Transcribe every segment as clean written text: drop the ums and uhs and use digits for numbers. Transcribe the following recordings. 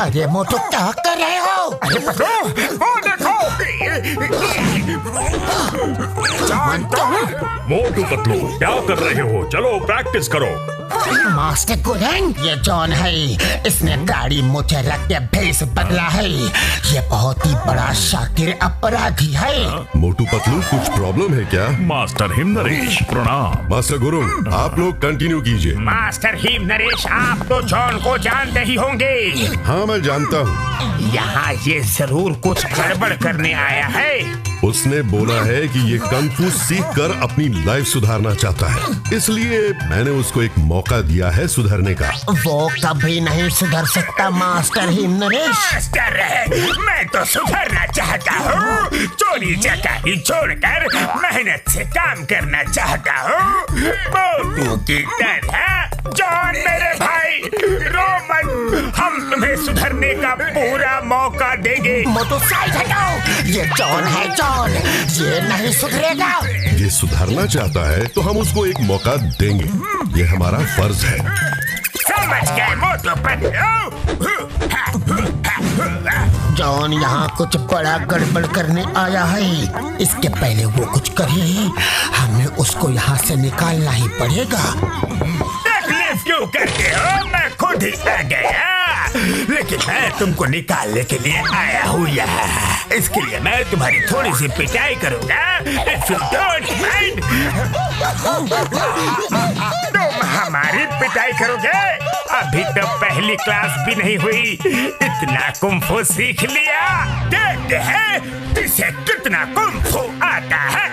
अरे मोटू क्या कर रहे हो? अरे पकड़ो, वो देखो। मोटू पतलू क्या कर रहे हो? चलो प्रैक्टिस करो। मास्टर गुरन, ये जॉन है। इसने गाड़ी मुझे रख के भेस बदला है। ये बहुत ही बड़ा शातिर अपराधी है। मोटू पतलू कुछ प्रॉब्लम है क्या? मास्टर हिम नरेश प्रणाम। मास्टर गुरुंग आप लोग कंटिन्यू कीजिए। मास्टर हिम नरेश, आप तो जॉन को जानते ही होंगे। हाँ मैं जानता हूँ। यहाँ ये जरूर कुछ गड़बड़ करने आया है। उसने बोला है कि ये कंग फू सीख कर अपनी लाइफ सुधारना चाहता है, इसलिए मैंने उसको एक मौका दिया है सुधरने का। वो कभी नहीं सुधर सकता मास्टर हिम नरेश। मास्टर, मैं तो सुधरना चाहता हूँ। चोरी चकारी छोड़कर मेहनत से काम करना चाहता हूँ, मोटू की तरह। जॉन मेरे भाई, रो मत, हम तुम्हें सुधरने का पूरा मौका देंगे। मोटू साइड हटाओ, ये जॉन है जॉन, ये नहीं सुधरेगा। ये सुधरना चाहता है तो हम उसको एक मौका देंगे, ये हमारा फर्ज है। समझ गए मोटू पतलू? जॉन यहाँ कुछ बड़ा गड़बड़ करने आया है। इसके पहले वो कुछ करे, हमें उसको यहाँ से निकालना ही पड़ेगा। तकलीफ क्यों करते हो? मैं खुद ही आ गया, लेकिन मैं तुमको निकालने के लिए आया हूँ यहाँ। इसके लिए मैं तुम्हारी थोड़ी सी पिटाई करूँगा। If you don't mind, तुम हमारी पिटाई करोगे? अभी तो पहली क्लास भी नहीं हुई, इतना कुंफू सीख लिया। देखते हैं इसे कितना कुंफू आता है।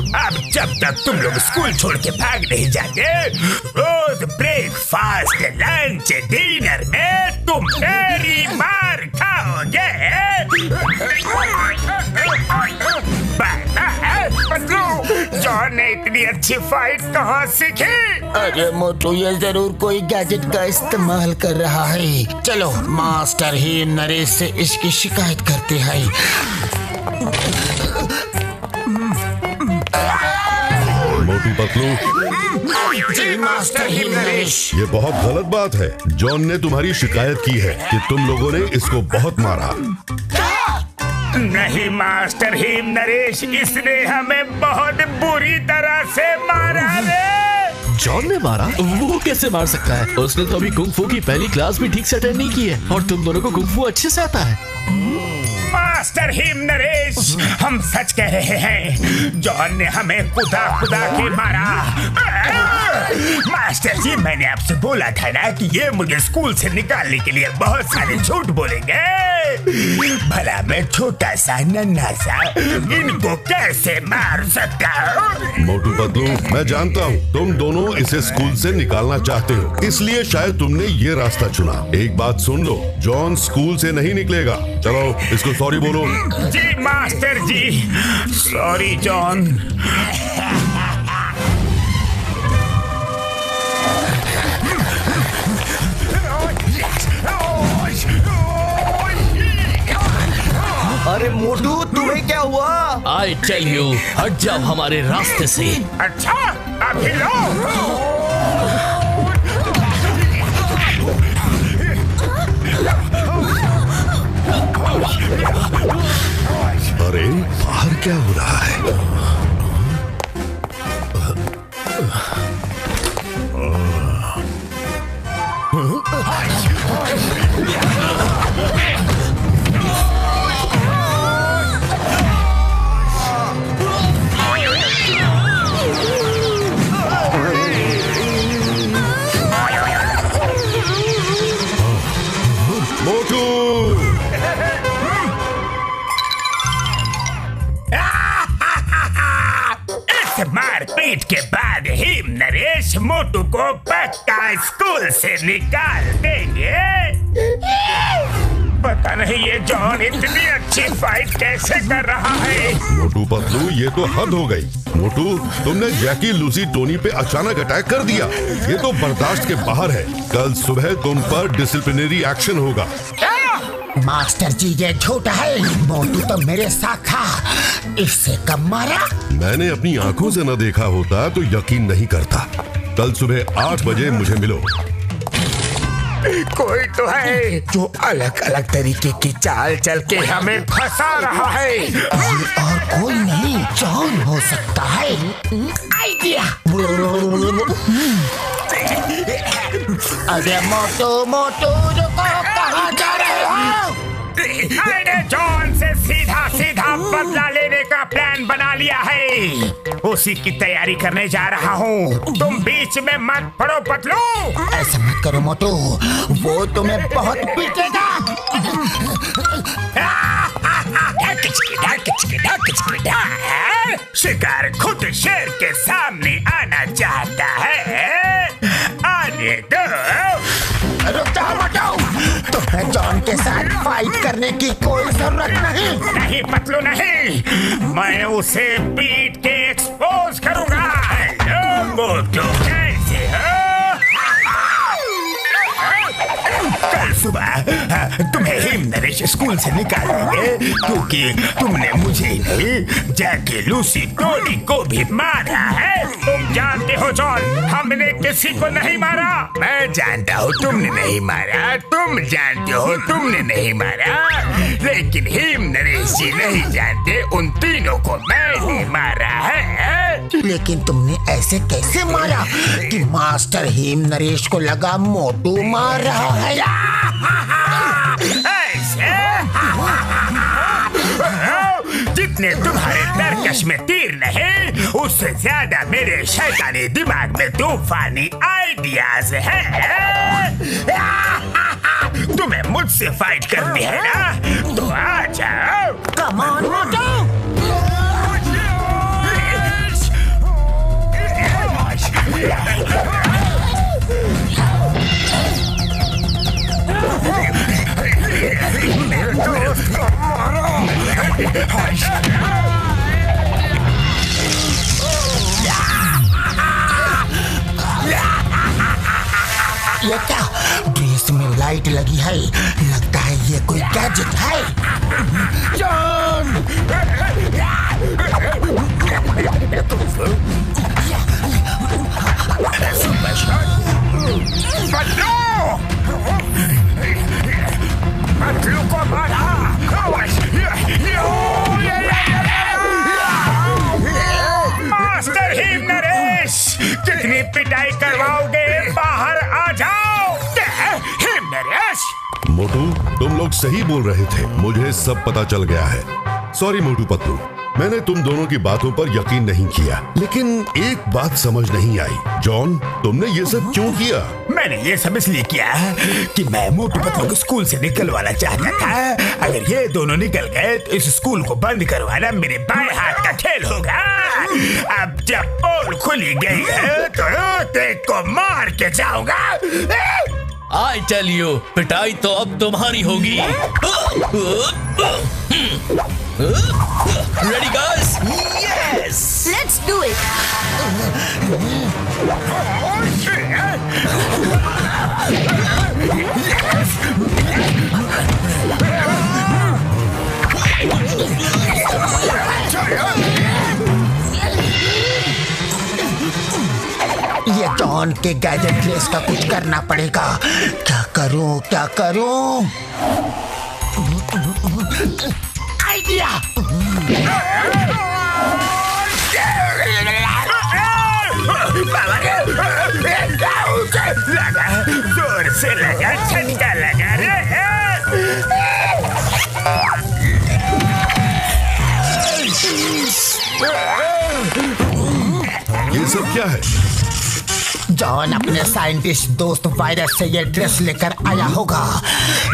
अब जब तक तुम लोग स्कूल छोड़ के भाग नहीं जाते, रोज ब्रेकफास्ट, लंच, डिनर में तुम मेरी मार खाओगे। पतलू, जॉन ने इतनी अच्छी फाइट कहाँ सीखी? अरे मोटू, ये जरूर कोई गैजेट का इस्तेमाल कर रहा है। चलो मास्टर हिम नरेश से इसकी शिकायत करते हैं। मोटू पतलू। जी मास्टर हिम नरेश। ये बहुत गलत बात है। जॉन ने तुम्हारी शिकायत की है कि तुम लोगों ने इसको बहुत मारा। नहीं मास्टर हिम नरेश, इसने हमें बहुत बुरी तरह से मारा रे। जॉन ने मारा? वो कैसे मार सकता है? उसने तो अभी कुंग फू की पहली क्लास भी ठीक से अटेंड नहीं की है, और तुम दोनों को कुंग फू अच्छे से आता है। मास्टर हिम नरेश, हम सच कह रहे हैं। जॉन ने हमें कुदा के मारा। मास्टर जी, मैंने आपसे बोला था ना कि ये मुझे स्कूल से निकालने के लिए बहुत सारे झूठ बोलेंगे। भला मैं छोटा सा नन्हा सा इनको कैसे मार सकता हूँ? मोटू पतलू, मैं जानता हूँ तुम दोनों इसे स्कूल से निकालना चाहते हो, इसलिए शायद तुमने ये रास्ता चुना। एक बात सुन लो, जॉन स्कूल से नहीं निकलेगा। चलो इसको सॉरी बोलो। जी मास्टर जी, सॉरी जॉन। अरे मोटू, तुम्हें क्या हुआ? आई टेल यू, हट जाओ हमारे रास्ते से। अच्छा, अभी लो। अरे बाहर क्या हो रहा है? मोटू! इस मारपीट के बाद हिम नरेश मोटू को पक्का स्कूल से निकाल देंगे। पता नहीं ये जॉन इतनी अच्छी फाइट कैसे कर रहा है। मोटू पतलू, ये तो हद हो गई। मोटू, तुमने जैकी, लूसी, टोनी पे अचानक अटैक कर दिया। ये तो बर्दाश्त के बाहर है। कल सुबह तुम पर डिसिप्लिनरी एक्शन होगा। मास्टर जी, ये झूठ है। मोटू तो मेरे साथ था, इससे कब मारा? मैंने अपनी आंखों से न देखा होता तो यकीन नहीं करता। कल सुबह 8 बजे मुझे मिलो। कोई तो है जो अलग अलग तरीके की चाल चल के हमें फंसा रहा है। और कोई नहीं, जॉन हो सकता है। आइडिया। अरे मोटू मोटू, रुको, कहाँ जा रहे हो? मैंने जॉन से सीधा सीधा बदला लेने का प्लान बना लिया है। उसी की तैयारी करने जा रहा हूँ। तुम बीच में मत पड़ो पतलू। ऐसा मत करो मोटू, वो तुम्हें बहुत पीटेगा। शिकार खुद शेर के सामने आना चाहता है। आने दो। रुक जाओ मोटू, तुम्हें जॉन के साथ फाइट करने की कोई जरूरत नहीं। नहीं पतलू नहीं, मैं उसे पीट के एक्सपोज करूंगा। हेलो मोटू, कैसे हो? कल सुबह तुम्हें हिमनरेश स्कूल से निकालेंगे क्योंकि तुमने मुझे ही नहीं, जैकी, लूसी, टोनी को भी मारा है। तुम जानते हो जॉन, हमने किसी को नहीं मारा। मैं जानता हूँ तुमने नहीं मारा, तुम जानते हो तुमने नहीं मारा, लेकिन हिमनरेश जी नहीं जानते उन तीनों को मैंने मारा है। लेकिन तुमने ऐसे कैसे मारा कि मास्टर हिमनरेश को लगा मोटू मार रहा है? ऐसे जितने तुम्हारे तरकश में तीर नहीं, उससे ज्यादा मेरे शैतानी दिमाग में तूफानी आइडियाज हैं। तुम्हें मुझसे फाइट करनी है ना, तो आ जाओ। कम ऑन मोटू। ये क्या, ड्रेस में लाइट लगी है? लगता है ये कोई गैजेट है। जॉन! पतलू को मारा। मास्टर हिमनरेश, कितनी पिटाई करवाओगे? बाहर आ जाओ। हिमनरेश, मोटू, तुम लोग सही बोल रहे थे। मुझे सब पता चल गया है। सॉरी मोटू पतलू, मैंने तुम दोनों की बातों पर यकीन नहीं किया। लेकिन एक बात समझ नहीं आई। जॉन, तुमने ये सब क्यों किया? मैंने ये सब इसलिए किया कि मैं मोटू पतलू को स्कूल से निकलवाना चाहता था। अगर ये दोनों निकल गए तो इस स्कूल को बंद करवाना मेरे बाएं हाथ का खेल होगा। अब जब पोल खुली गई है तो एक को मार के जाऊंगा। I tell you, पिटाई तो अब तुम्हारी होगी। Ready guys? Yes! Let's do it! ये जॉन के गैजेट ड्रेस का कुछ करना पड़ेगा। क्या करूं, क्या करूं? आइडिया! लगा, जोर से लगा, झटका लगा रे। ये सब क्या है? जॉन अपने साइंटिस्ट दोस्त वायरस से ये ड्रेस लेकर आया होगा,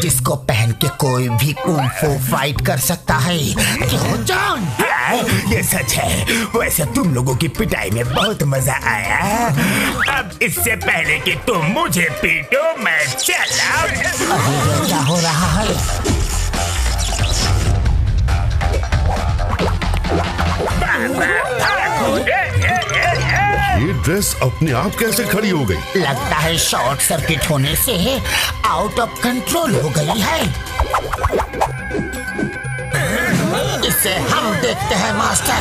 जिसको पहन के कोई भी कुंग फू फाइट कर सकता है। क्यों जॉन? ये सच है। वैसे तुम लोगों की पिटाई में बहुत मजा आया। अब इससे पहले कि तुम मुझे पीटो मैं चला। अभी ये क्या हो रहा है? ये ड्रेस अपने आप कैसे खड़ी हो गई? लगता है शॉर्ट सर्किट होने से आउट ऑफ कंट्रोल हो गई है। इसे हम देखते हैं मास्टर।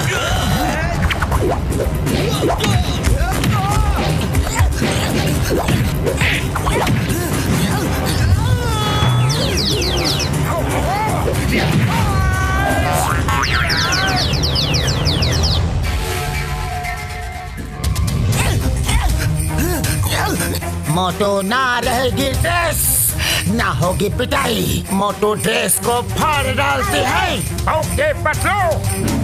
मोटो ना रहेगी ड्रेस, ना होगी पिटाई। मोटो ड्रेस को फाड़ डालती है। Okay Patlu.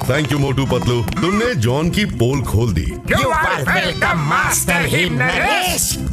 Thank you Motu Patlu, तुमने जॉन की पोल खोल दी। You are welcome, Master Him Naresh.